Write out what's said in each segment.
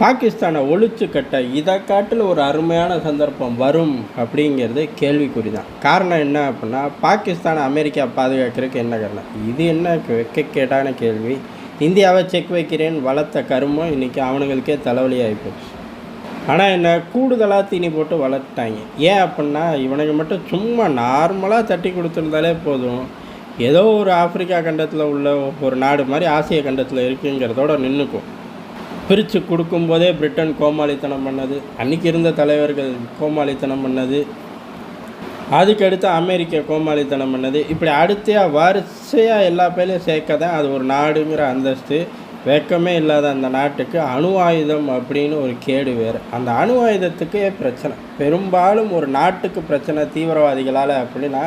பாகிஸ்தானை ஒழிச்சு கட்ட இதை காட்டில் ஒரு அருமையான சந்தர்ப்பம் வரும் அப்படிங்கிறது கேள்விக்குறி தான். காரணம் என்ன அப்படின்னா, பாகிஸ்தானை அமெரிக்கா பாதுகாக்கிறதுக்கு என்ன காரணம்? இது என்ன வெட்கக்கேடான கேள்வி. இந்தியாவை செக் வைக்கிறேன்னு வளர்த்த கருமம் இன்றைக்கி அவனுங்களுக்கே தலைவலி ஆகிப்போச்சு. ஆனால் என்ன கூடுதலாக தீனி போட்டு வளர்த்தாங்க. ஏன் அப்படின்னா, இவனுங்க மட்டும் சும்மா நார்மலாக தட்டி கொடுத்துருந்தாலே போதும், ஏதோ ஒரு ஆப்பிரிக்கா கண்டத்தில் உள்ள ஒரு நாடு மாதிரி ஆசிய கண்டத்தில் இருக்குங்கிறதோட நின்றுக்கும். பிரித்து கொடுக்கும்போதே பிரிட்டன் கோமாளித்தனம் பண்ணது, அன்றைக்கி இருந்த தலைவர்கள் கோமாளித்தனம் பண்ணது, அதுக்கடுத்து அமெரிக்கா கோமாளித்தனம் பண்ணது, இப்படி அடுத்தையாக வரிசையாக எல்லா பேரையும் சேர்க்க தான் அது ஒரு நாடுங்கிற அந்தஸ்து. வெக்கமே இல்லாத அந்த நாட்டுக்கு அணு ஆயுதம் அப்படின்னு ஒரு கேடு வேறு. அந்த அணு ஆயுதத்துக்கே பிரச்சனை. பெரும்பாலும் ஒரு நாட்டுக்கு பிரச்சனை தீவிரவாதிகளால் அப்படின்னா,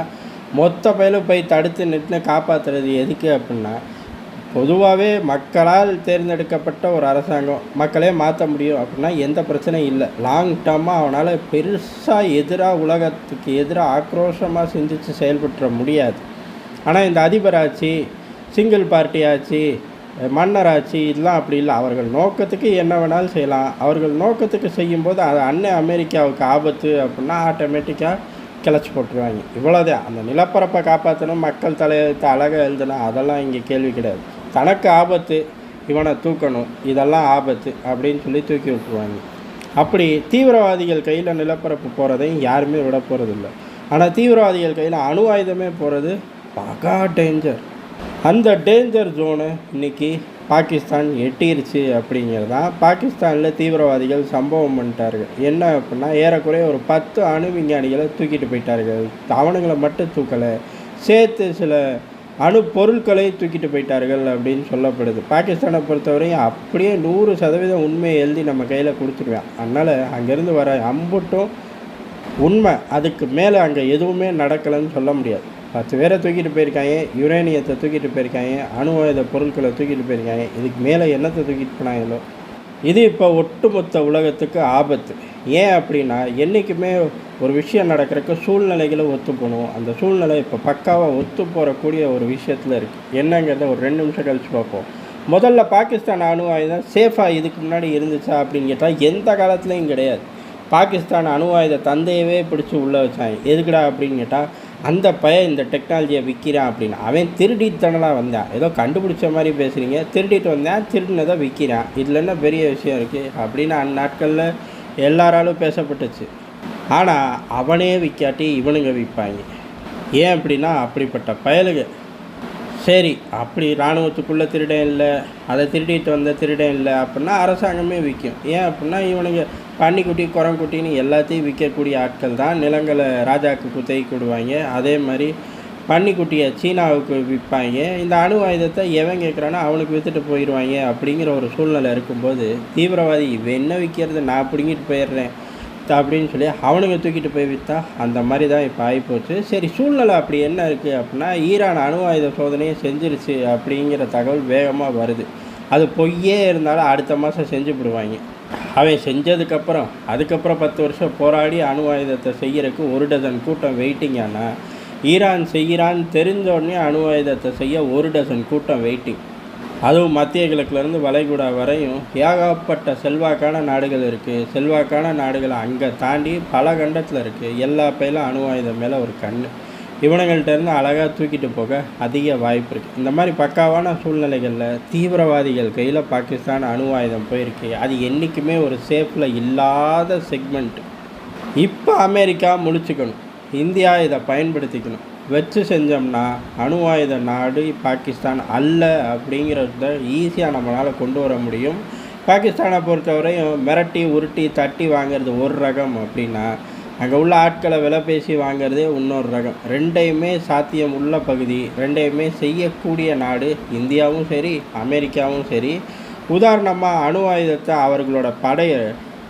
மொத்த பேரும் போய் தடுத்து நின்று காப்பாற்றுறது எதுக்கு அப்படின்னா, பொதுவாகவே மக்களால் தேர்ந்தெடுக்கப்பட்ட ஒரு அரசாங்கம் மக்களே மாற்ற முடியும் அப்படின்னா எந்த பிரச்சனையும் இல்லை. லாங் டேர்மாக அவனால் பெருசாக உலகத்துக்கு எதிராக ஆக்ரோஷமாக சிந்தித்து செயல்பட்டுற முடியாது. ஆனால் இந்த அதிபர் ஆட்சி, சிங்கிள் பார்ட்டி ஆட்சி, மன்னராட்சி இதெல்லாம் அப்படி இல்லை. அவர்கள் நோக்கத்துக்கு என்ன வேணாலும் செய்யலாம். அவர்கள் நோக்கத்துக்கு செய்யும்போது அது அண்ணன் அமெரிக்காவுக்கு ஆபத்து அப்படின்னா ஆட்டோமேட்டிக்காக கிளச்சி போட்டுருவாங்க. இவ்வளோதான். அந்த நிலப்பரப்பை காப்பாற்றணும், மக்கள் தலையெழுத்து அழகாக எழுதணும், அதெல்லாம் இங்கே கேள்வி கிடையாது. தனக்கு ஆபத்து, இவனை தூக்கணும், இதெல்லாம் ஆபத்து அப்படின்னு சொல்லி தூக்கி விட்டுருவாங்க. அப்படி தீவிரவாதிகள் கையில் நிலப்பரப்பு போகிறதையும் யாருமே விட போகிறதில்ல. ஆனால் தீவிரவாதிகள் கையில் அணு ஆயுதமே போகிறது பகா டேஞ்சர். அந்த டேஞ்சர் ஜோனை இன்றைக்கி பாகிஸ்தான் எட்டிருச்சு அப்படிங்கிறது தான். பாகிஸ்தானில் தீவிரவாதிகள் சம்பவம் பண்ணிட்டார்கள். என்ன அப்படின்னா, ஏறக்குறைய ஒரு 10 அணு விஞ்ஞானிகளை தூக்கிட்டு போயிட்டார்கள். அவனுங்களை மட்டும் தூக்கலை, சேர்த்து சில அணு பொருட்களை தூக்கிட்டு போயிட்டார்கள் அப்படின்னு சொல்லப்படுது. பாகிஸ்தானை பொறுத்தவரையும் அப்படியே 100% உண்மையை எழுதி நம்ம கையில் கொடுத்துருவேன். அதனால் அங்கேருந்து வர அம்புட்டும் உண்மை. அதுக்கு மேலே அங்கே எதுவுமே நடக்கலைன்னு சொல்ல முடியாது. 10 பேரை தூக்கிட்டு போயிருக்காங்க, யுரேனியத்தை தூக்கிட்டு போயிருக்காங்க, அணு ஆயுத பொருட்களை தூக்கிட்டு போயிருக்காங்க. இதுக்கு மேலே என்னத்தை தூக்கிட்டு போனாங்களோ. இது இப்போ ஒட்டுமொத்த உலகத்துக்கு ஆபத்து. ஏன் அப்படின்னா, என்றைக்குமே ஒரு விஷயம் நடக்கிறதுக்கு சூழ்நிலைகளை ஒத்து போகணும். அந்த சூழ்நிலை இப்போ பக்காவாக ஒத்து போகக்கூடிய ஒரு விஷயத்தில் இருக்குது. என்னங்கிறத ஒரு 2 நிமிஷம் கழித்து பார்ப்போம். முதல்ல பாகிஸ்தான் அணு ஆயுதம் சேஃபாக இதுக்கு முன்னாடி இருந்துச்சா அப்படின்னு கேட்டால் எந்த காலத்துலேயும் கிடையாது. பாகிஸ்தான் அணு ஆயுத தந்தையவே பிடிச்சி உள்ளே வச்சாங்க. எதுக்குடா அப்படின்னு கேட்டால், அந்த பையன் இந்த டெக்னாலஜியை விற்கிறான் அப்படின்னு. அவன் திருடித்தனலாம் வந்தான். ஏதோ கண்டுபிடிச்ச மாதிரி பேசுகிறீங்க, திருடிட்டு வந்தேன், திருடினதை விற்கிறான், இதில் என்ன பெரிய விஷயம் இருக்குது அப்படின்னு அந்நாட்களில் எல்லாராலும் பேசப்பட்டுச்சு. ஆனால் அவனே விற்காட்டி இவனுங்க விற்பாங்க. ஏன் அப்படின்னா, அப்படிப்பட்ட பயலுங்க. சரி, அப்படி இராணுவத்துக்குள்ளே திருடன் இல்லை, அதை திருடிட்டு வந்த திருடன் இல்லை அப்படின்னா அரசாங்கமே விற்கும். ஏன் அப்படின்னா, இவனுங்க பன்னிக்குட்டி குரங்குட்டின்னு எல்லாத்தையும் விற்கக்கூடிய ஆட்கள் தான். நிலங்களை ராஜாவுக்கு குத்தகைக்கு விடுவாங்க. அதே மாதிரி பன்னிக்குட்டியை சீனாவுக்கு விற்பாங்க. இந்த அணு ஆயுதத்தை எவன் கேட்குறானோ அவனுக்கு விற்றுட்டு போயிடுவாங்க. அப்படிங்கிற ஒரு சூழ்நிலை இருக்கும்போது தீவிரவாதி இவன் என்ன விற்கிறது, நான் பிடுங்கிட்டு போயிடுறேன் அப்படின்னு சொல்லி அவனுங்க தூக்கிட்டு போய் விற்றா அந்த மாதிரி தான் இப்போ ஆகிப்போச்சு. சரி, சூழ்நிலை அப்படி என்ன இருக்குது அப்படின்னா, ஈரான் அணு ஆயுத சோதனையை செஞ்சிருச்சு அப்படிங்கிற தகவல் வேகமாக வருது. அது பொய்யே இருந்தாலும் அடுத்த மாதம் செஞ்சுவிடுவாங்க. அவன் செஞ்சதுக்கப்புறம் அதுக்கப்புறம் 10 வருஷம் போராடி அணு ஆயுதத்தை செய்கிறதுக்கு 1 டஜன் கூட்டம் வெயிட்டிங். ஆனால் ஈரான் செய்கிறான்னு தெரிஞ்ச உடனே அணு ஆயுதத்தை செய்ய 1 டஜன் கூட்டம் வெயிட்டிங். அதுவும் மத்திய கிழக்குலேருந்து வளைகுடா வரையும் ஏகப்பட்ட செல்வாக்கான நாடுகள் இருக்குது. செல்வாக்கான நாடுகள் அங்கே தாண்டி பல கண்டத்தில் இருக்குது. எல்லா பையிலும் அணு ஆயுதம் மேலே ஒரு கண். இவனுங்கள்கிட்டருந்து அழகாக தூக்கிட்டு போக அதிக வாய்ப்பு இருக்குது. இந்த மாதிரி பக்காவான சூழ்நிலைகளில் தீவிரவாதிகள் கையில் பாகிஸ்தான் அணு ஆயுதம் போயிருக்கு. அது என்றைக்குமே ஒரு சேஃபில் இல்லாத செக்மெண்ட். இப்போ அமெரிக்கா முழிச்சுக்கணும், இந்தியா இதை பயன்படுத்திக்கணும். வச்சு செஞ்சோம்னா அணு ஆயுத நாடு பாகிஸ்தான் அல்ல அப்படிங்கிறத ஈஸியாக நம்மளால் கொண்டு வர முடியும். பாகிஸ்தானை பொறுத்தவரையும் மிரட்டி உருட்டி தட்டி வாங்கிறது ஒரு ரகம் அப்படின்னா, அங்கே உள்ள ஆட்களை விலை பேசி வாங்கிறதே இன்னொரு ரகம். ரெண்டையுமே சாத்தியம் உள்ள பகுதி, ரெண்டையுமே செய்யக்கூடிய நாடு இந்தியாவும் சரி அமெரிக்காவும் சரி. உதாரணமாக அணு ஆயுதத்தை அவர்களோட படையை,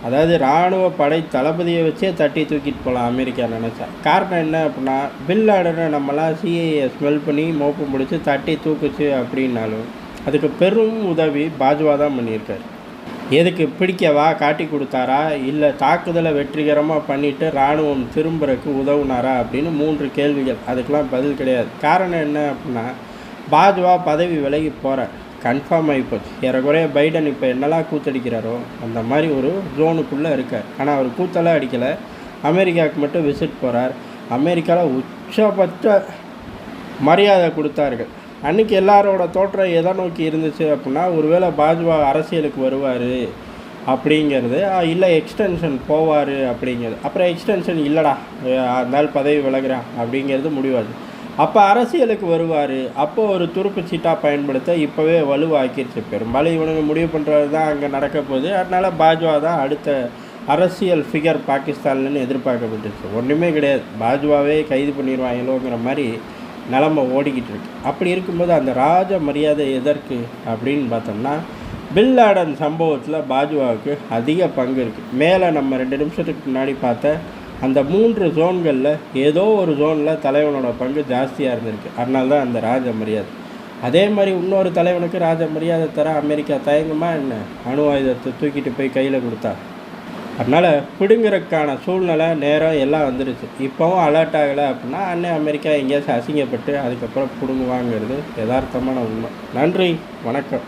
அதாவது இராணுவ படை தளபதியை வச்சே தட்டி தூக்கிட்டு போகலாம் அமெரிக்கா நினச்சா. காரணம் என்ன அப்படின்னா, பின் லாடனை நம்மளாம் சிஐஏ ஸ்மெல் பண்ணி மோப்பு முடித்து தட்டி தூக்குச்சு அப்படின்னாலும் அதுக்கு பெரும் உதவி பாஜ்வா தான் பண்ணியிருக்காரு. எதுக்கு, பிடிக்கவா, காட்டி கொடுத்தாரா, இல்லை தாக்குதலை வெற்றிகரமாக பண்ணிவிட்டு இராணுவம் திரும்புறதுக்கு உதவுனாரா அப்படின்னு 3 கேள்விகள். அதுக்கெலாம் பதில் கிடையாது. காரணம் என்ன அப்படின்னா, பாஜ்வா பதவி விலகி போகிறார். கன்ஃபார்ம் ஆகிப்போச்சு. ஏறக்குறைய பைடன் இப்போ என்னெல்லாம் கூத்தடிக்கிறாரோ அந்த மாதிரி ஒரு ஜோனுக்குள்ளே இருக்கார். ஆனால் அவர் கூத்தெல்லாம் அடிக்கலை, அமெரிக்காவுக்கு மட்டும் விசிட் போகிறார். அமெரிக்காவில் உச்சபட்ச மரியாதை கொடுத்தார்கள். அன்றைக்கி எல்லாரோட தோற்றம் எதை நோக்கி இருந்துச்சு அப்படின்னா, ஒருவேளை பாஜ்வா அரசியலுக்கு வருவார் அப்படிங்கிறது, இல்லை எக்ஸ்டென்ஷன் போவார் அப்படிங்கிறது. அப்புறம் எக்ஸ்டென்ஷன் இல்லைடா, அதனால் பதவி விலகிறான் அப்படிங்கிறது முடிவாது. அப்போ அரசியலுக்கு வருவார், அப்போது ஒரு துருப்பு சீட்டாக பயன்படுத்த இப்போவே வலுவாக்கிடுச்சு. பெரும்பாலும் இவனுங்க முடிவு பண்ணுறது தான் அங்கே நடக்க போகுது. அதனால் பாஜ்வா தான் அடுத்த அரசியல் ஃபிகர் பாகிஸ்தான்லன்னு எதிர்பார்க்கப்பட்டுச்சு. ஒன்றுமே கிடையாது, பாஜ்வாவே கைது பண்ணிடுவாங்களோங்கிற மாதிரி நிலமை ஓடிக்கிட்டு இருக்கு. அப்படி இருக்கும்போது அந்த ராஜ மரியாதை எதற்கு அப்படின்னு பார்த்தோம்னா, பின் லாடன் சம்பவத்தில் பாஜ்வாவுக்கு அதிக பங்கு இருக்குது. மேலே நம்ம 2 நிமிஷத்துக்கு முன்னாடி பார்த்த அந்த 3 ஜோன்களில் ஏதோ ஒரு ஜோனில் தலைவனோட பங்கு ஜாஸ்தியாக இருந்திருக்கு. அதனால தான் அந்த ராஜ மரியாதை. அதே மாதிரி இன்னொரு தலைவனுக்கு ராஜ மரியாதை தர அமெரிக்கா தயங்குமா என்ன? அணு ஆயுதத்தை தூக்கிட்டு போய் கையில் கொடுத்தா. அதனால் பிடுங்கிறதுக்கான சூழ்நிலை நேரம் எல்லாம் வந்துடுச்சு. இப்போவும் அலர்ட் ஆகலை அப்படின்னா அண்ணன் அமெரிக்கா எங்கேயாச்சும் அசிங்கப்பட்டு அதுக்கப்புறம் பிடுங்குவாங்கிறது யதார்த்தமான உண்மை. நன்றி, வணக்கம்.